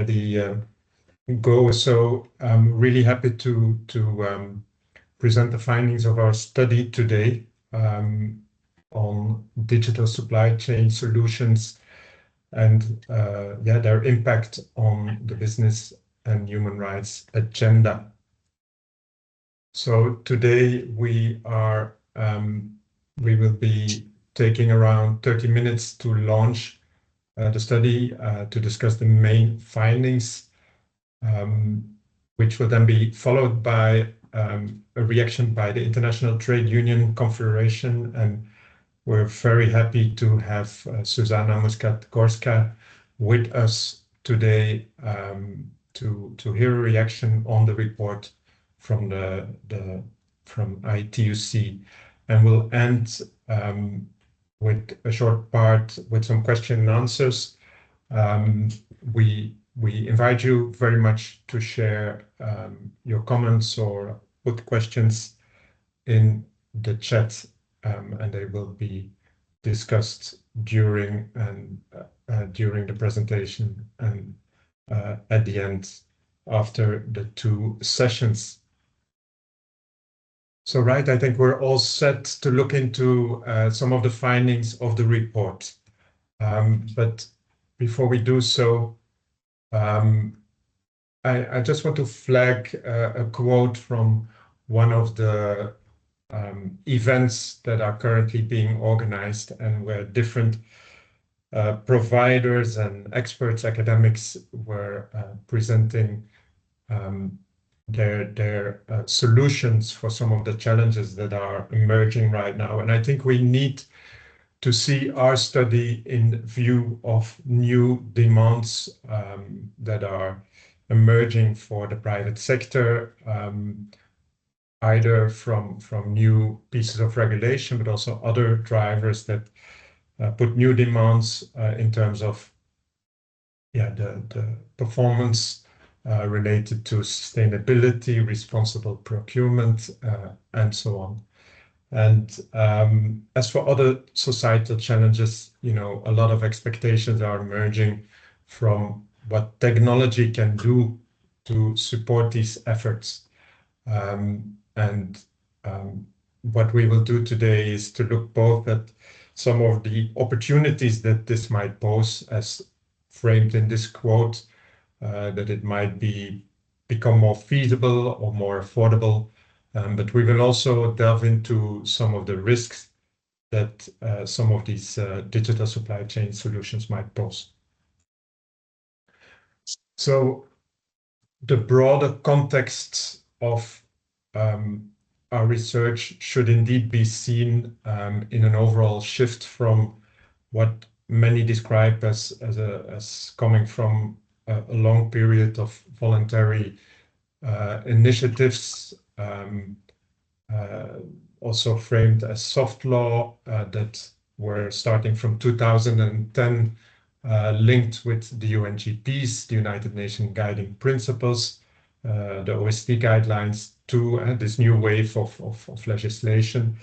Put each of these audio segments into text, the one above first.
already go. So I'm really happy to present the findings of our study today on digital supply chain solutions and their impact on the business and human rights agenda. So today we will be taking around 30 minutes to launch the study to discuss the main findings, which will then be followed by a reaction by the International Trade Union Confederation. And we're very happy to have Zuzana Muscat-Gorska with us today to hear a reaction on the report from from ITUC. And we'll end with a short part with some question and answers. We invite you very much to share your comments or put questions in the chat, and they will be discussed during the presentation and at the end after the two sessions. So, right, I think we're all set to look into some of the findings of the report. But before we do so, I just want to flag a quote from one of the events that are currently being organized and where different providers and experts, academics were presenting their solutions for some of the challenges that are emerging right now. And I think we need to see our study in view of new demands that are emerging for the private sector, either from new pieces of regulation, but also other drivers that put new demands in terms of the performance related to sustainability, responsible procurement, and so on. And as for other societal challenges, a lot of expectations are emerging from what technology can do to support these efforts. What we will do today is to look both at some of the opportunities that this might pose, as framed in this quote, that it might become more feasible or more affordable. But we will also delve into some of the risks that some of these digital supply chain solutions might pose. So the broader context of our research should indeed be seen in an overall shift from what many describe as coming from a long period of voluntary initiatives, also framed as soft law, that were starting from 2010, linked with the UNGPs, the United Nations Guiding Principles, the OSD guidelines, to this new wave of legislation,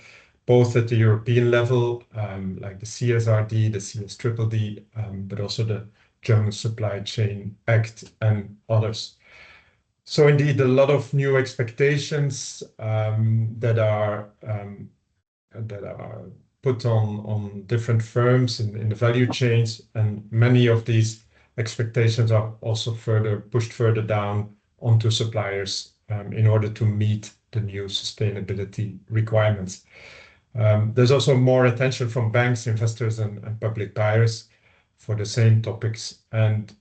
both at the European level, like the CSRD, the CSDDD, but also the German Supply Chain Act and others. So indeed, a lot of new expectations that are put on different firms in the value chains, and many of these expectations are also pushed further down onto suppliers in order to meet the new sustainability requirements. There's also more attention from banks, investors, and public buyers for the same topics. And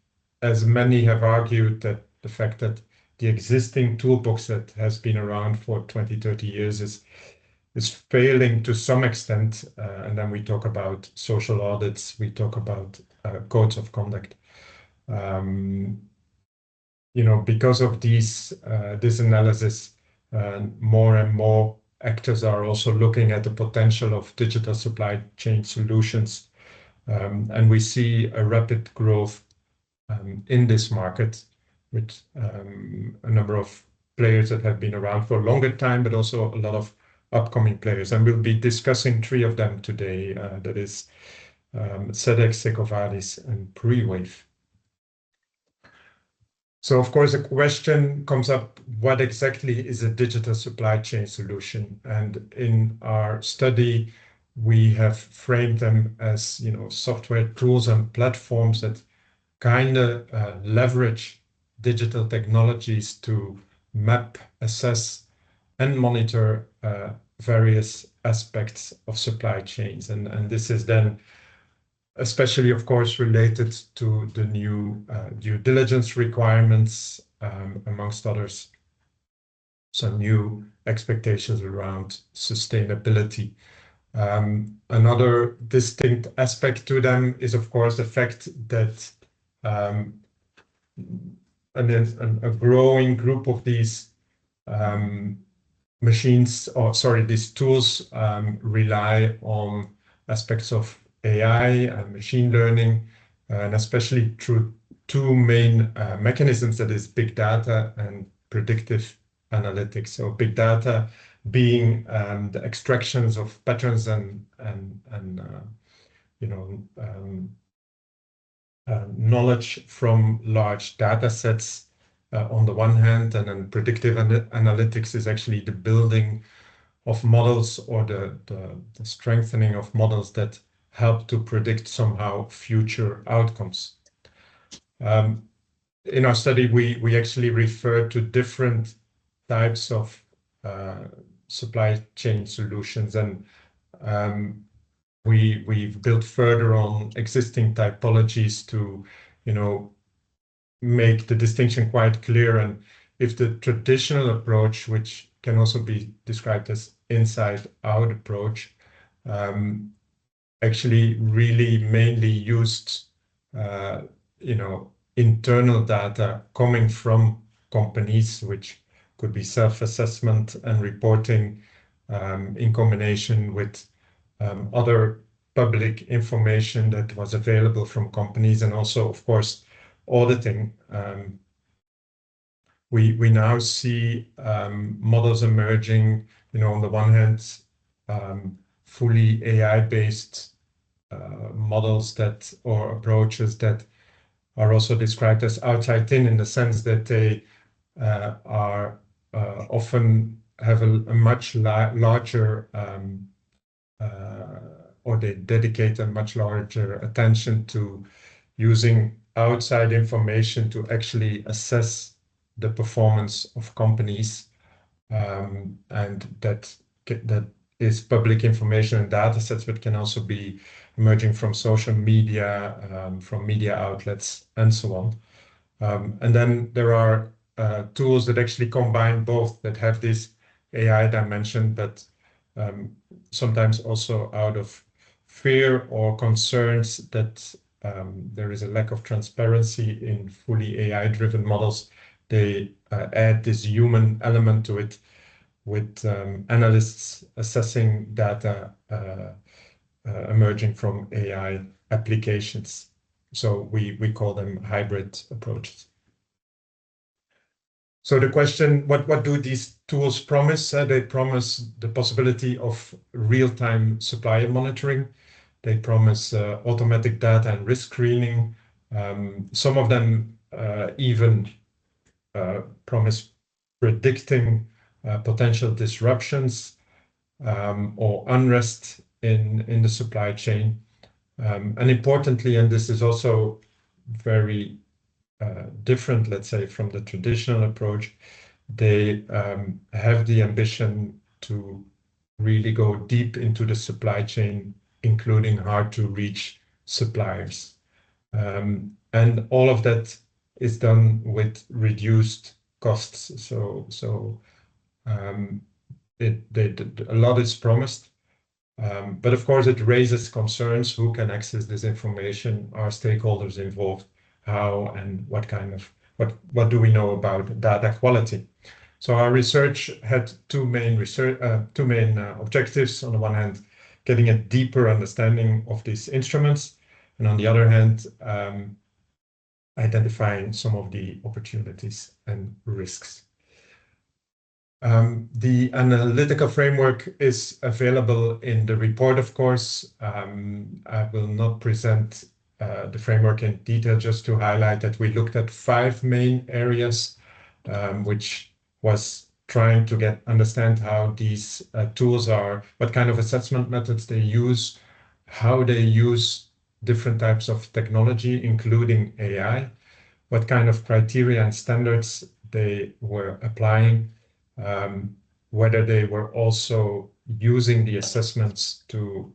as many have argued, that the fact that the existing toolbox that has been around for 20, 30 years is failing to some extent. And then we talk about social audits, we talk about codes of conduct. Because of this analysis, more and more actors are also looking at the potential of digital supply chain solutions. And we see a rapid growth in this market with a number of players that have been around for a longer time, but also a lot of upcoming players. And we'll be discussing 3 of them today. That is SEDEX, EcoVadis, and Prewave. So of course, the question comes up, what exactly is a digital supply chain solution? And in our study, we have framed them as, software tools and platforms that kind of leverage digital technologies to map, assess, and monitor various aspects of supply chains. And this is then especially, of course, related to the new due diligence requirements, amongst others, some new expectations around sustainability. Another distinct aspect to them is, of course, the fact that a growing group of these these tools rely on aspects of AI and machine learning, and especially through two main mechanisms, that is big data and predictive analytics. So big data being the extractions of patterns and knowledge from large data sets on the one hand, and then predictive analytics is actually the building of models, or the strengthening of models that help to predict somehow future outcomes. In our study, we actually refer to different types of supply chain solutions, and we've built further on existing typologies to, make the distinction quite clear. And if the traditional approach, which can also be described as inside-out approach, actually really mainly used, internal data coming from companies, which could be self-assessment and reporting, in combination with other public information that was available from companies, and also, of course, auditing. We now see models emerging, on the one hand, fully AI-based models or approaches that are also described as outside-in, in the sense that they are often have a much larger or they dedicate a much larger attention to using outside information to actually assess the performance of companies, and that is public information and data sets, but can also be emerging from social media, from media outlets, and so on. And then there are tools that actually combine both, that have this AI dimension, but sometimes also out of fear or concerns that there is a lack of transparency in fully AI-driven models. They add this human element to it, with analysts assessing data emerging from AI applications. So we call them hybrid approaches. So the question, what do these tools promise? They promise the possibility of real-time supplier monitoring. They promise automatic data and risk screening. Some of them even promise predicting potential disruptions or unrest in the supply chain. And importantly, and this is also very different, let's say, from the traditional approach, they have the ambition to really go deep into the supply chain, including hard-to-reach suppliers. And all of that is done with reduced costs. So a lot is promised. But of course, it raises concerns. Who can access this information? Are stakeholders involved? How and what do we know about data quality? So our research had two main objectives. On the one hand, getting a deeper understanding of these instruments, and on the other hand, identifying some of the opportunities and risks. The analytical framework is available in the report, of course. I will not present the framework in detail, just to highlight that we looked at 5 main areas, which was trying to understand how these tools are, what kind of assessment methods they use, how they use different types of technology, including AI, what kind of criteria and standards they were applying, whether they were also using the assessments to,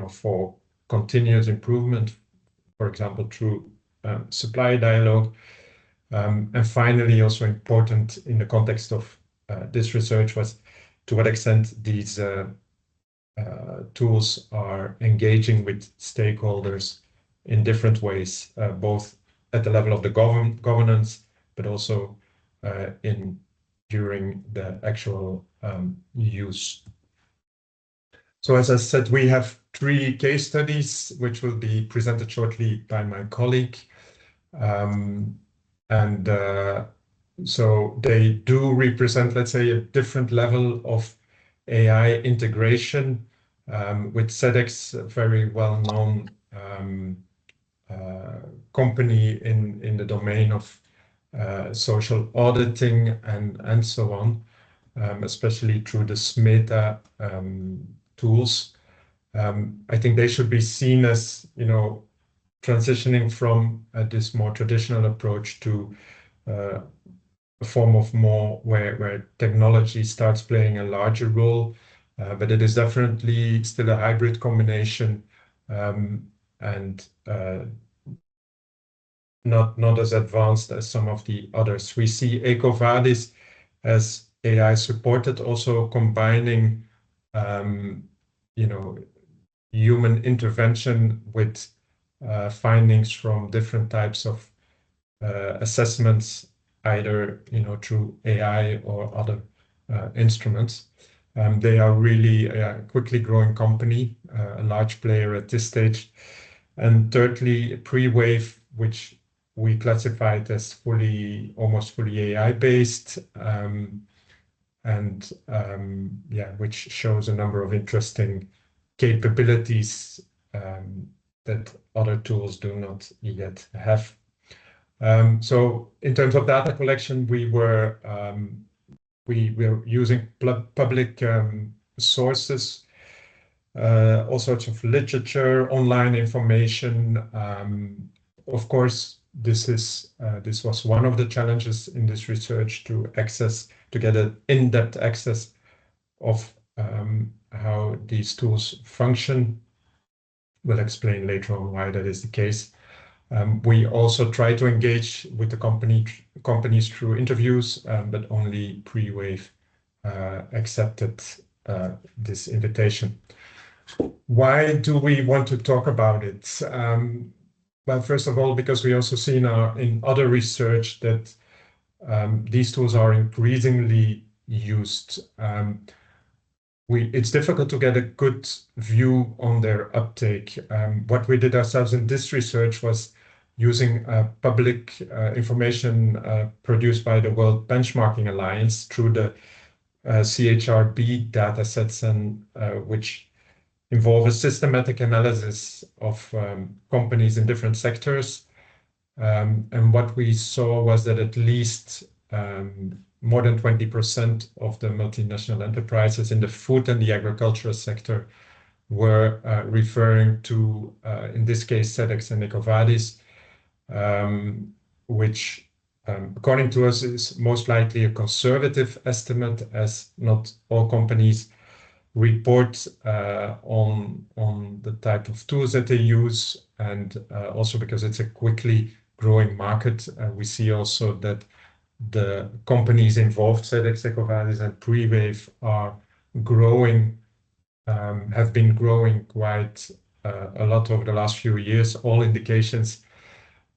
for continuous improvement, for example, through supply dialogue. And finally, also important in the context of this research was to what extent these tools are engaging with stakeholders in different ways, both at the level of the governance, but also during the actual use. So as I said, we have 3 case studies, which will be presented shortly by my colleague. So they do represent, let's say, a different level of AI integration, with SEDEX, a very well-known company in the domain of social auditing and so on, especially through the SMETA tools. I think they should be seen as, transitioning from this more traditional approach to a form of more where technology starts playing a larger role, but it is definitely still a hybrid combination, and not as advanced as some of the others. We see EcoVadis as AI supported, also combining, human intervention with findings from different types of assessments, either through AI or other instruments. They are really a quickly growing company, a large player at this stage. And thirdly, Pre-Wave, which we classified as almost fully AI-based, which shows a number of interesting capabilities that other tools do not yet have. So in terms of data collection, we were using public sources, all sorts of literature, online information. Of course, this was one of the challenges in this research, to get an in-depth access of how these tools function. We'll explain later on why that is the case. We also try to engage with the companies through interviews, but only Pre-Wave accepted this invitation. Why do we want to talk about it? Well, first of all, because we also see in other research that these tools are increasingly used. It's difficult to get a good view on their uptake. What we did ourselves in this research was using public information produced by the World Benchmarking Alliance through the CHRB datasets, and which involve a systematic analysis of companies in different sectors. And what we saw was that at least more than 20% of the multinational enterprises in the food and the agricultural sector were referring to, in this case, SEDEX and EcoVadis, which, according to us, is most likely a conservative estimate, as not all companies report on the type of tools that they use, and also because it's a quickly growing market. We see also that the companies involved, SEDEX, EcoVadis, and Pre-Wave, are growing, have been growing quite a lot over the last few years, all indications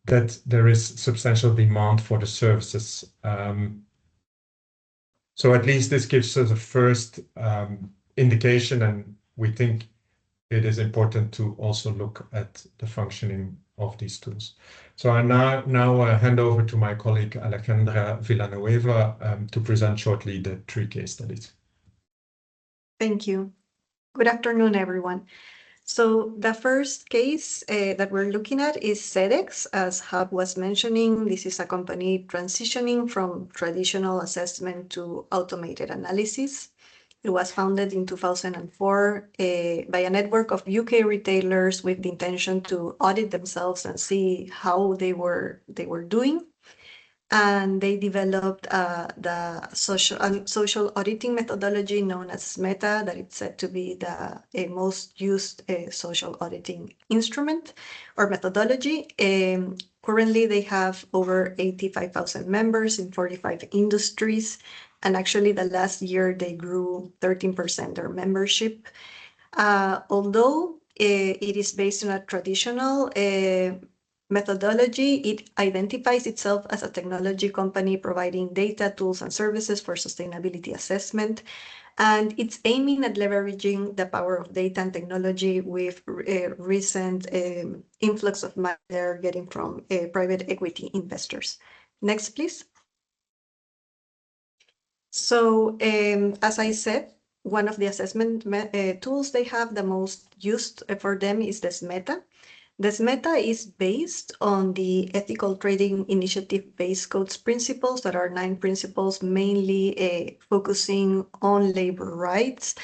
that there is substantial demand for the services. So at least this gives us a first indication, and we think it is important to also look at the functioning of these tools. So I now hand over to my colleague Alejandra Villanueva to present shortly the 3 case studies. Thank you. Good afternoon, everyone. So the first case that we're looking at is SEDEX. As Hub was mentioning, this is a company transitioning from traditional assessment to automated analysis. It was founded in 2004 by a network of UK retailers with the intention to audit themselves and see how they were doing. And they developed the social auditing methodology known as META, that it's said to be the most used social auditing instrument or methodology. Currently, they have over 85,000 members in 45 industries, and actually the last year they grew 13% their membership. Although it is based on a traditional methodology, it identifies itself as a technology company providing data, tools, and services for sustainability assessment. And it's aiming at leveraging the power of data and technology with recent influx of money they're getting from private equity investors. Next, please. So as I said, one of the assessment tools they have the most used for them is this META. This META is based on the Ethical Trading Initiative Base Codes principles that are 9 principles, mainly focusing on labor rights.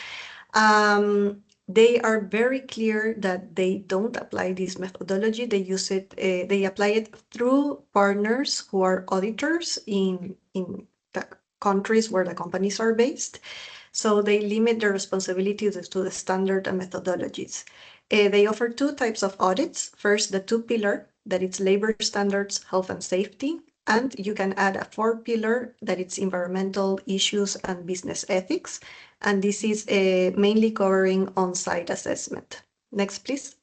They are very clear that they don't apply this methodology. They use it, they apply it through partners who are auditors in the countries where the companies are based. So they limit their responsibilities to the standard and methodologies. They offer 2 types of audits. First, the 2-pillar, that it's labor standards, health and safety. And you can add a 4-pillar, that it's environmental issues and business ethics. And this is mainly covering on-site assessment. Next, please.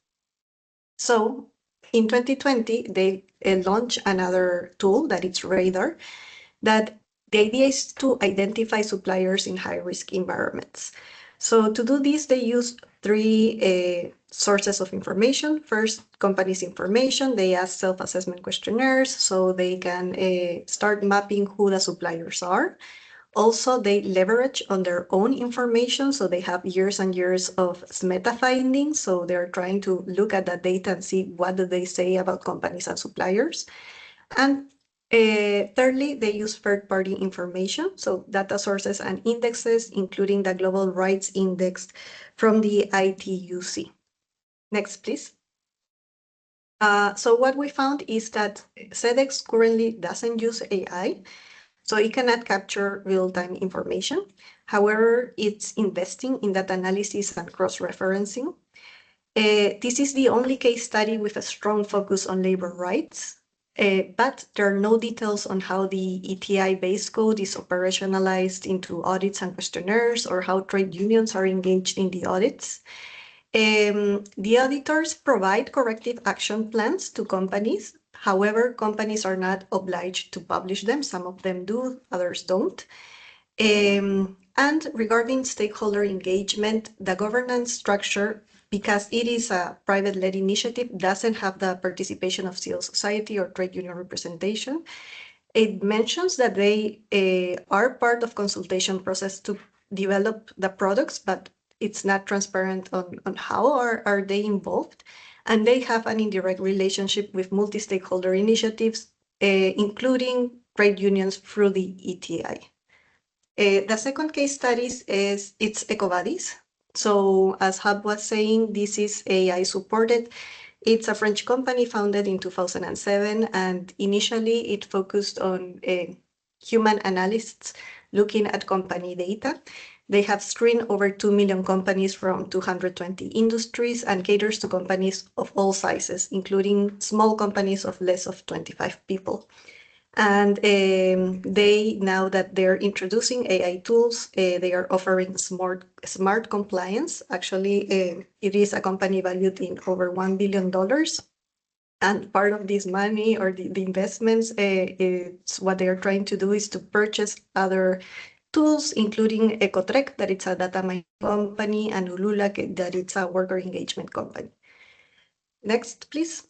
So in 2020, they launched another tool that it's Radar, that the idea is to identify suppliers in high-risk environments. So to do this, they use 3 sources of information. First, companies' information. They ask self-assessment questionnaires so they can start mapping who the suppliers are. Also, they leverage on their own information, so they have years and years of meta findings. So they're trying to look at that data and see what do they say about companies and suppliers. And thirdly, they use third-party information, so data sources and indexes, including the Global Rights Index from the ITUC. Next, please. So what we found is that SEDEX currently doesn't use AI, so it cannot capture real-time information. However, it's investing in data analysis and cross-referencing. This is the only case study with a strong focus on labor rights, but there are no details on how the ETI base code is operationalized into audits and questionnaires or how trade unions are engaged in the audits. The auditors provide corrective action plans to companies. However, companies are not obliged to publish them. Some of them do, others don't. And regarding stakeholder engagement, the governance structure, because it is a private-led initiative, doesn't have the participation of civil society or trade union representation. It mentions that they are part of consultation process to develop the products, but it's not transparent on how are they involved. And they have an indirect relationship with multi-stakeholder initiatives, including trade unions through the ETI. The second case studies it's EcoVadis. So as Hub was saying, this is AI supported. It's a French company founded in 2007, and initially it focused on human analysts looking at company data. They have screened over 2 million companies from 220 industries and caters to companies of all sizes, including small companies of less of 25 people. And they, now that they're introducing AI tools, they are offering smart compliance. Actually, it is a company valued in over $1 billion. And part of this money or the investments, it's what they are trying to do is to purchase other tools, including Ecotrek, that it's a data mining company, and Ulula, that it's a worker engagement company. Next, please.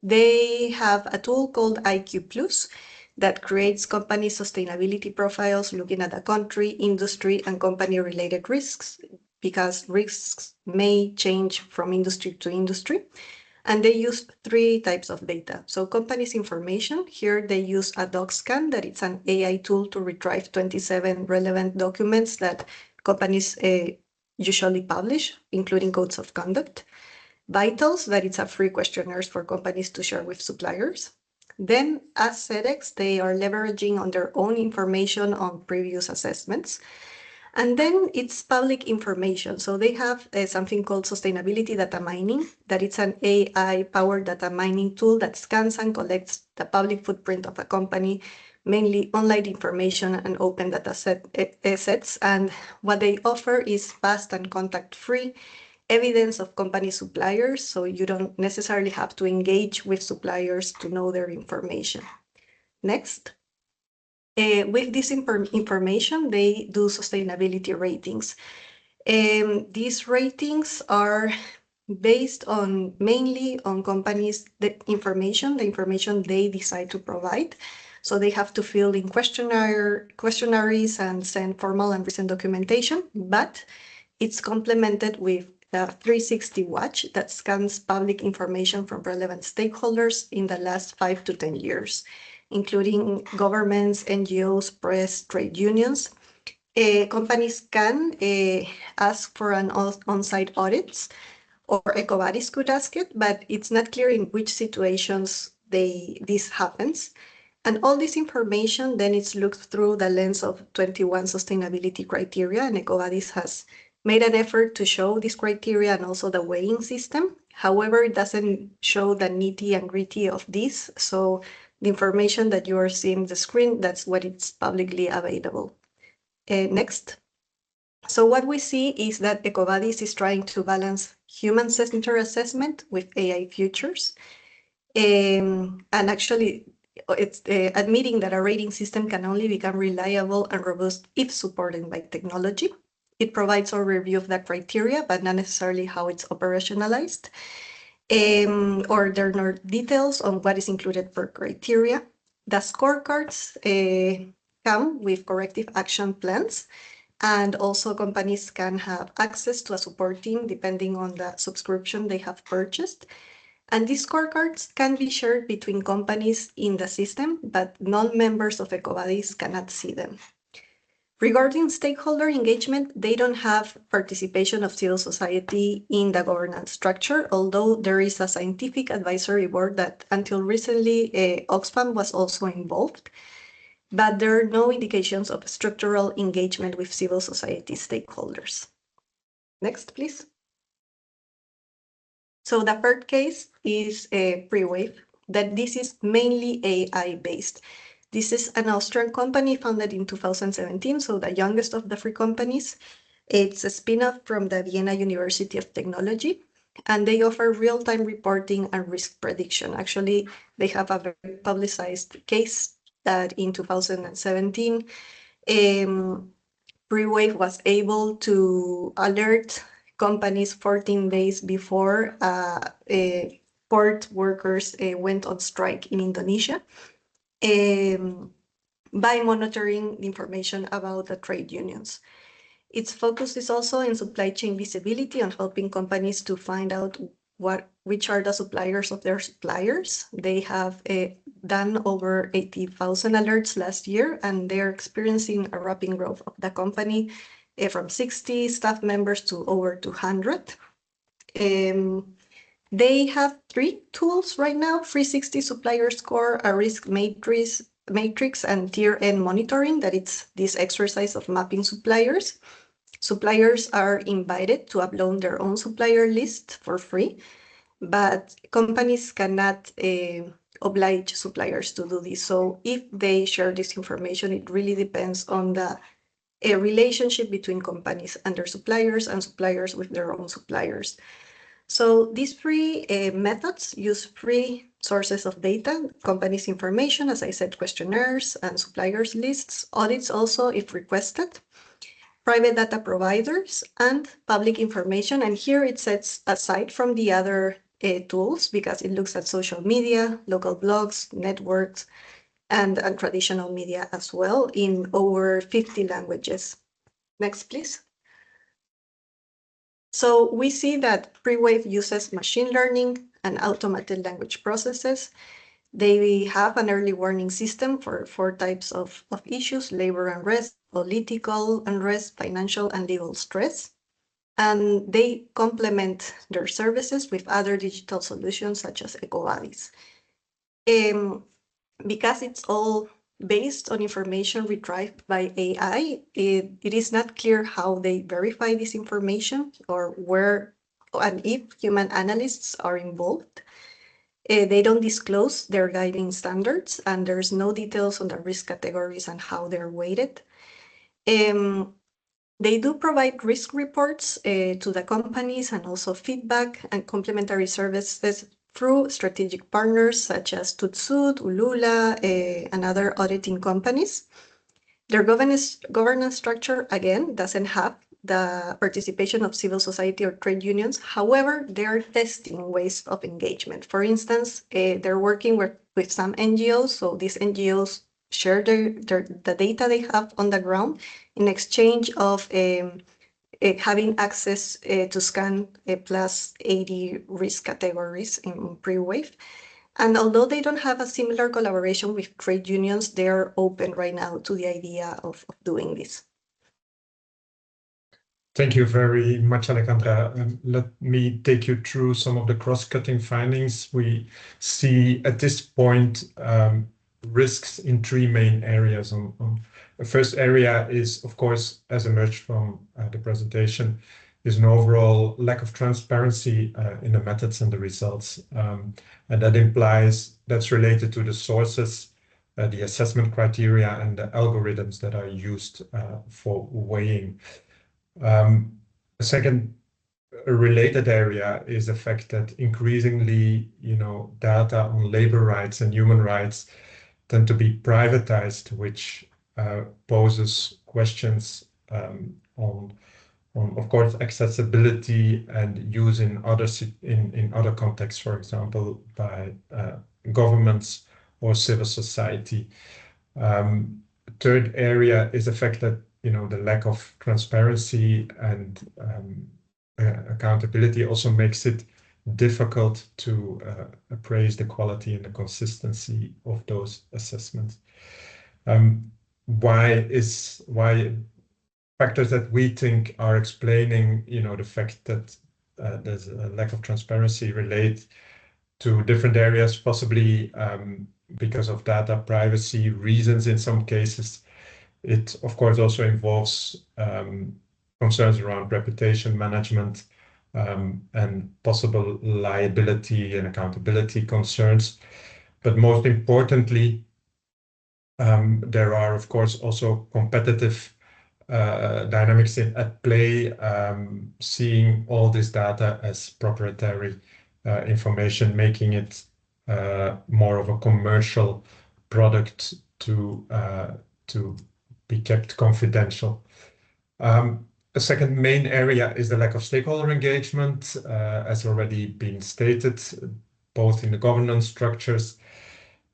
They have a tool called IQ Plus that creates company sustainability profiles looking at the country, industry, and company-related risks. because risks may change from industry to industry. And they use 3 types of data. So companies' information, here they use a DocScan, that it's an AI tool to retrieve 27 relevant documents that companies usually publish, including codes of conduct. Vitals, that it's a free questionnaires for companies to share with suppliers. Then, as SEDEX, they are leveraging on their own information on previous assessments. And then it's public information. So they have something called sustainability data mining, that it's an AI-powered data mining tool that scans and collects the public footprint of a company, mainly online information and open data sets. And what they offer is fast and contact-free evidence of company suppliers, so you don't necessarily have to engage with suppliers to know their information. Next. With this information, they do sustainability ratings. These ratings are based on mainly on companies' the information they decide to provide. So they have to fill in questionnaires and send formal and recent documentation, but it's complemented with a 360 watch that scans public information from relevant stakeholders in the last 5 to 10 years, including governments, NGOs, press, trade unions. Companies can ask for an on-site audits, or EcoVadis could ask it, but it's not clear in which situations this happens. And all this information then it's looked through the lens of 21 sustainability criteria, and EcoVadis has made an effort to show this criteria and also the weighing system. However, it doesn't show the nitty and gritty of this. So the information that you are seeing on the screen, that's what it's publicly available. Next. So what we see is that EcoVadis is trying to balance human-centered assessment with AI futures. And actually, it's admitting that a rating system can only become reliable and robust if supported by technology. It provides a review of that criteria, but not necessarily how it's operationalized. Or there are no details on what is included per criteria. The scorecards come with corrective action plans, and also companies can have access to a support team depending on the subscription they have purchased. And these scorecards can be shared between companies in the system, but non-members of EcoVadis cannot see them. Regarding stakeholder engagement, they don't have participation of civil society in the governance structure, although there is a scientific advisory board that until recently Oxfam was also involved, but there are no indications of structural engagement with civil society stakeholders. Next, please. So the third case is Prewave, that this is mainly AI-based. This is an Austrian company founded in 2017, so the youngest of the 3 companies. It's a spin-off from the Vienna University of Technology, and they offer real-time reporting and risk prediction. Actually, they have a very publicized case that in 2017, Prewave was able to alert companies 14 days before port workers went on strike in Indonesia, by monitoring the information about the trade unions. Its focus is also in supply chain visibility and helping companies to find out which are the suppliers of their suppliers. They have done over 80,000 alerts last year, and they're experiencing a rapid growth of the company from 60 staff members to over 200. They have 3 tools right now: 360 supplier score, a risk matrix, and tier-end monitoring, that it's this exercise of mapping suppliers. Suppliers are invited to upload their own supplier list for free, but companies cannot oblige suppliers to do this. So if they share this information, it really depends on the relationship between companies and their suppliers and suppliers with their own suppliers. So these 3 methods use 3 sources of data: companies' information, as I said, questionnaires and suppliers lists, audits also if requested, private data providers, and public information. And here it sets aside from the other tools because it looks at social media, local blogs, networks, and traditional media as well in over 50 languages. Next, please. So we see that pre-wave uses machine learning and automated language processes. They have an early warning system for 4 types of issues: labor unrest, political unrest, financial and legal stress. And they complement their services with other digital solutions such as EcoBuddies. Because it's all based on information retrieved by AI, it is not clear how they verify this information or where and if human analysts are involved. They don't disclose their guiding standards, and there's no details on the risk categories and how they're weighted. They do provide risk reports to the companies and also feedback and complementary services through strategic partners such as Tutsud, Ulula, and other auditing companies. Their governance structure, again, doesn't have the participation of civil society or trade unions. However, they're testing ways of engagement. For instance, they're working with some NGOs, so these NGOs share the data they have on the ground in exchange of having access to scan plus 80 risk categories in pre-wave. And although they don't have a similar collaboration with trade unions, they're open right now to the idea of doing this. Thank you very much, Alejandra. Let me take you through some of the cross-cutting findings. We see at this point risks in 3 main areas. The first area is, of course, as emerged from the presentation, is an overall lack of transparency in the methods and the results. And that implies that's related to the sources, the assessment criteria, and the algorithms that are used for weighing. A second related area is the fact that increasingly, data on labor rights and human rights tend to be privatized, which poses questions on, of course, accessibility and use in other contexts, for example, by governments or civil society. Third area is the fact that the lack of transparency and accountability also makes it difficult to appraise the quality and the consistency of those assessments. Why factors that we think are explaining, the fact that there's a lack of transparency relate to different areas, possibly because of data privacy reasons in some cases. It, of course, also involves concerns around reputation management and possible liability and accountability concerns. But most importantly, there are, of course, also competitive dynamics at play, seeing all this data as proprietary information, making it more of a commercial product to be kept confidential. A second main area is the lack of stakeholder engagement, as already been stated, both in the governance structures.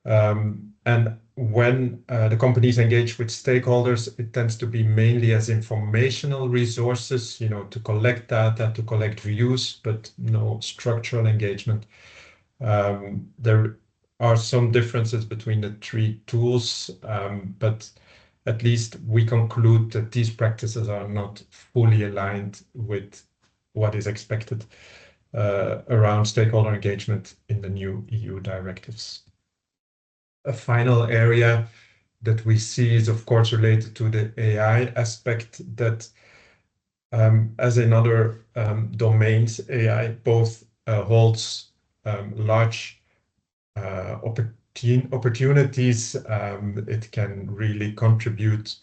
And when the companies engage with stakeholders, it tends to be mainly as informational resources, to collect data, to collect views, but no structural engagement. There are some differences between the 3 tools, but at least we conclude that these practices are not fully aligned with what is expected around stakeholder engagement in the new EU directives. A final area that we see is, of course, related to the AI aspect that, as in other domains, AI both holds large opportunities. It can really contribute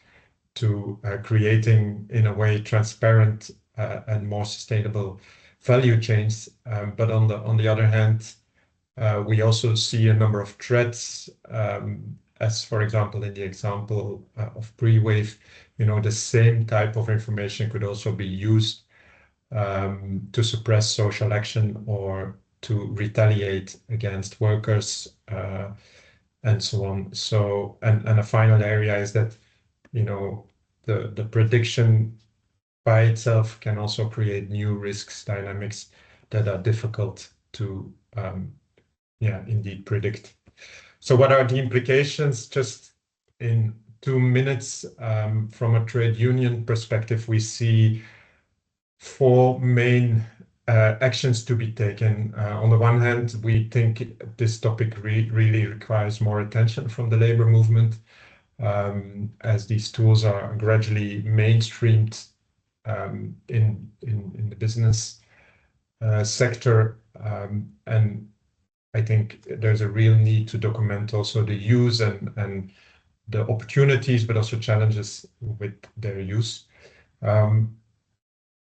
to creating, in a way, transparent and more sustainable value chains. But on the other hand, we also see a number of threats, as, for example, in the example of pre-wave, the same type of information could also be used to suppress social action or to retaliate against workers and so on. So, and a final area is that, the prediction by itself can also create new risks dynamics that are difficult to indeed predict. So what are the implications? Just in 2 minutes, from a trade union perspective, we see 4 main actions to be taken. On the one hand, we think this topic really requires more attention from the labor movement, as these tools are gradually mainstreamed in the business sector, and I think there's a real need to document also the use and the opportunities, but also challenges with their use.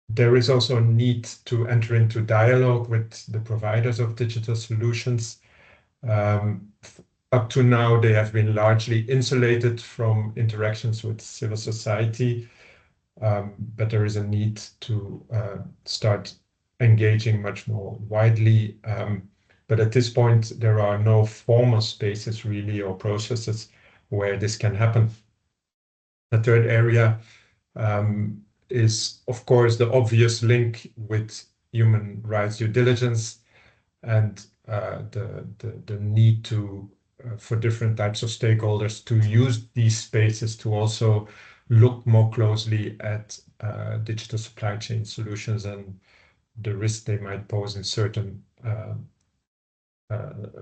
There is also a need to enter into dialogue with the providers of digital solutions. Up to now, they have been largely insulated from interactions with civil society, but there is a need to start engaging much more widely. But at this point, there are no formal spaces really or processes where this can happen. The third area is, of course, the obvious link with human rights due diligence and the need to for different types of stakeholders to use these spaces to also look more closely at digital supply chain solutions and the risk they might pose in certain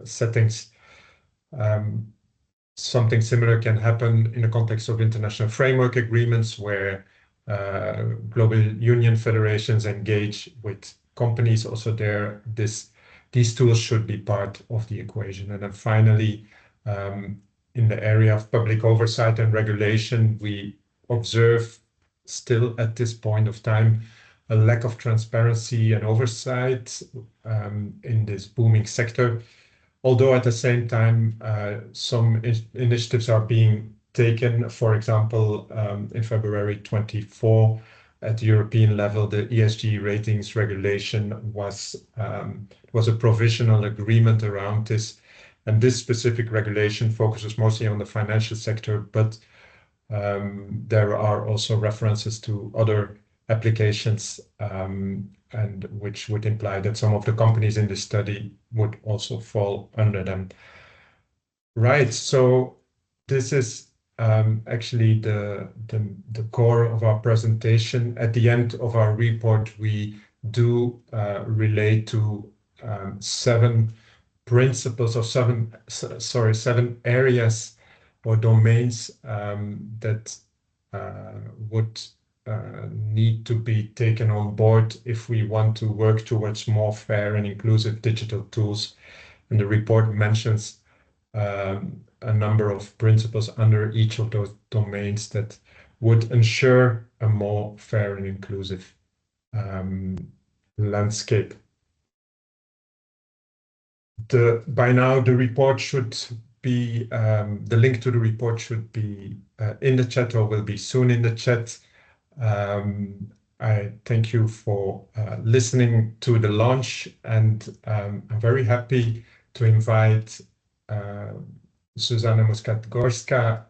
settings. Something similar can happen in the context of international framework agreements where global union federations engage with companies. Also there, these tools should be part of the equation. And then finally, in the area of public oversight and regulation, we observe still at this point of time a lack of transparency and oversight in this booming sector. Although at the same time, some initiatives are being taken. For example, in February 24, at the European level, the ESG ratings regulation was a provisional agreement around this. And this specific regulation focuses mostly on the financial sector, but there are also references to other applications, and which would imply that some of the companies in this study would also fall under them. Right, so this is actually the core of our presentation. At the end of our report, we do relate to 7 principles or 7 areas or domains that would need to be taken on board if we want to work towards more fair and inclusive digital tools. And the report mentions a number of principles under each of those domains that would ensure a more fair and inclusive landscape. By now, the report should be, the link to the report should be in the chat or will be soon in the chat. I thank you for listening to the launch, and I'm very happy to invite Zuzanna Muscat-Gorska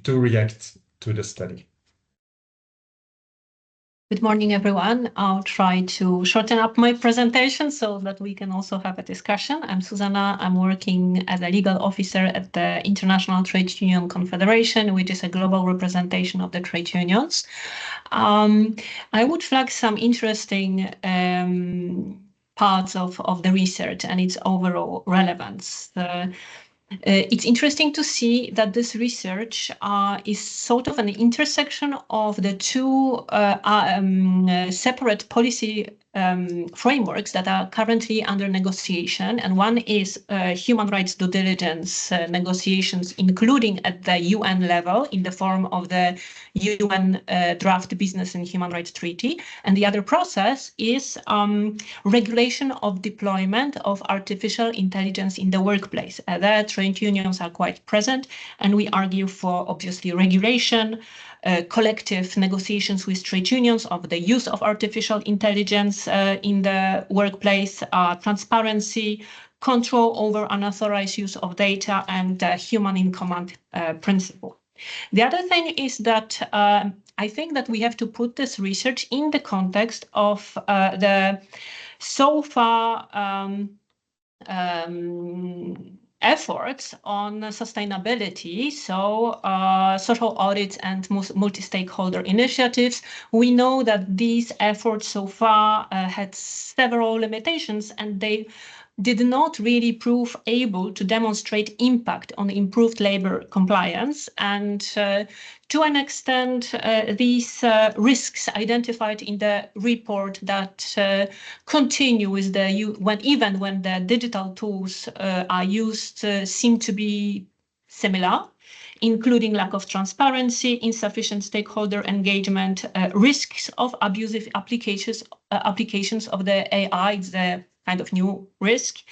to react to the study. Good morning, everyone. I'll try to shorten up my presentation so that we can also have a discussion. I'm Zuzanna. I'm working as a legal officer at the International Trade Union Confederation, which is a global representation of the trade unions. I would flag some interesting parts of the research and its overall relevance. It's interesting to see that this research is sort of an intersection of the 2 separate policy frameworks that are currently under negotiation. And one is human rights due diligence negotiations, including at the UN level in the form of the UN Draft Business and Human Rights Treaty. And the other process is regulation of deployment of artificial intelligence in the workplace. There, trade unions are quite present, and we argue for, obviously, regulation, collective negotiations with trade unions of the use of artificial intelligence in the workplace, transparency, control over unauthorized use of data, and human in command principle. The other thing is that I think that we have to put this research in the context of the so far efforts on sustainability, so social audits and multi-stakeholder initiatives. We know that these efforts so far had several limitations, and they did not really prove able to demonstrate impact on improved labor compliance. And to an extent, these risks identified in the report that continue with the even when the digital tools are used seem to be similar, including lack of transparency, insufficient stakeholder engagement, risks of abusive applications of the AI. It's the kind of new risk.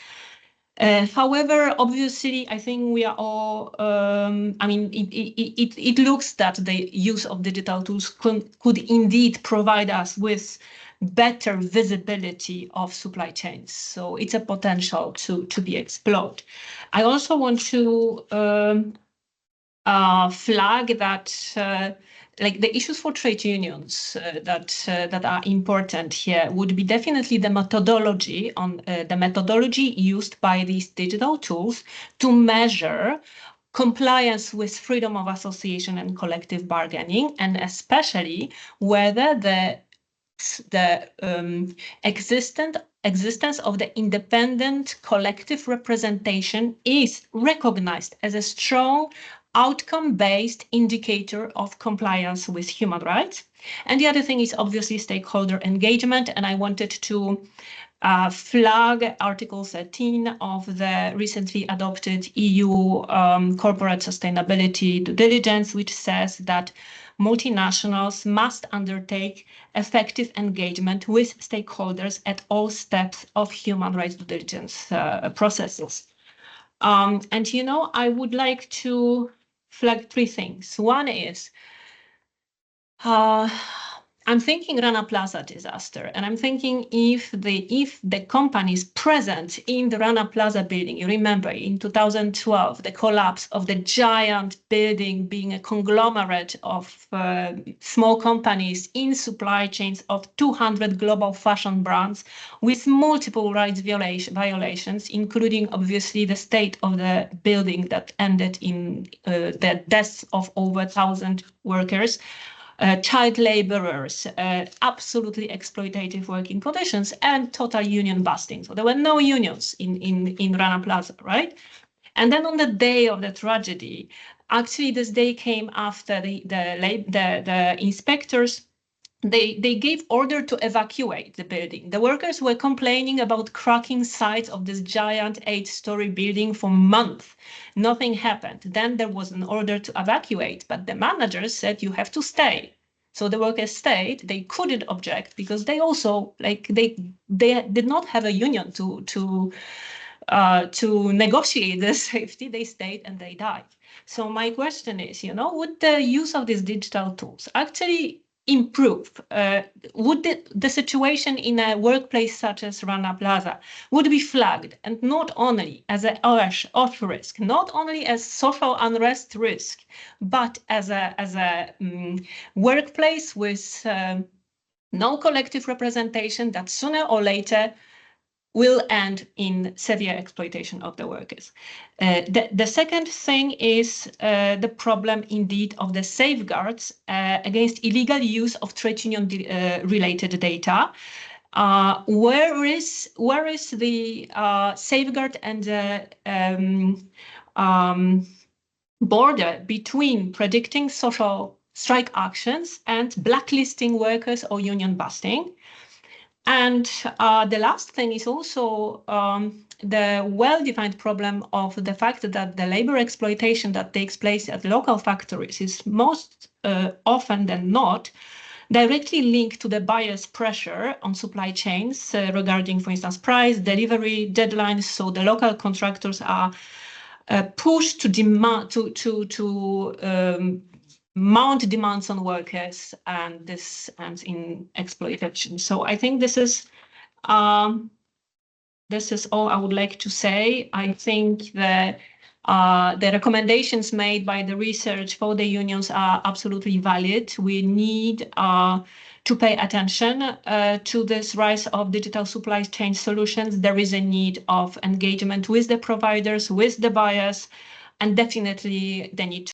However, obviously, I think we are all, I mean, it looks that the use of digital tools could indeed provide us with better visibility of supply chains. So it's a potential to be explored. I also want to flag that like the issues for trade unions that are important here would be definitely the methodology used by these digital tools to measure compliance with freedom of association and collective bargaining, and especially whether the existence of the independent collective representation is recognized as a strong outcome-based indicator of compliance with human rights. And the other thing is obviously stakeholder engagement. And I wanted to flag Article 13 of the recently adopted EU corporate sustainability due diligence, which says that multinationals must undertake effective engagement with stakeholders at all steps of human rights due diligence processes. And, you know, I would like to flag three things. One is, I'm thinking Rana Plaza disaster, and I'm thinking if the companies present in the Rana Plaza building, you remember in 2012, the collapse of the giant building being a conglomerate of small companies in supply chains of 200 global fashion brands with multiple rights violations, including obviously the state of the building that ended in the deaths of over 1,000 workers. Child laborers, absolutely exploitative working conditions, and total union busting. So there were no unions in Rana Plaza, right? And then on the day of the tragedy, actually this day came after the inspectors, they gave order to evacuate the building. The workers were complaining about cracking sides of this giant 8-story building for months. Nothing happened. Then there was an order to evacuate, but the managers said you have to stay. So the workers stayed. They couldn't object because they also they did not have a union to negotiate the safety. They stayed and they died. So my question is, you know, would the use of these digital tools actually improve? Would the situation in a workplace such as Rana Plaza would be flagged, and not only as an OSH risk, not only as social unrest risk, but as a workplace with no collective representation that sooner or later will end in severe exploitation of the workers. The second thing is the problem indeed of the safeguards against illegal use of trade union related data. Where is the safeguard and the border between predicting social strike actions and blacklisting workers or union busting? And the last thing is also the well-defined problem of the fact that the labor exploitation that takes place at local factories is most often than not directly linked to the buyer's pressure on supply chains regarding, for instance, price, delivery, deadlines. So the local contractors are pushed to demand mount demands on workers, and this ends in exploitation. So I think this is all I would like to say. I think the The recommendations made by the research for the unions are absolutely valid. We need to pay attention to this rise of digital supply chain solutions. There is a need of engagement with the providers, with the buyers, and definitely they need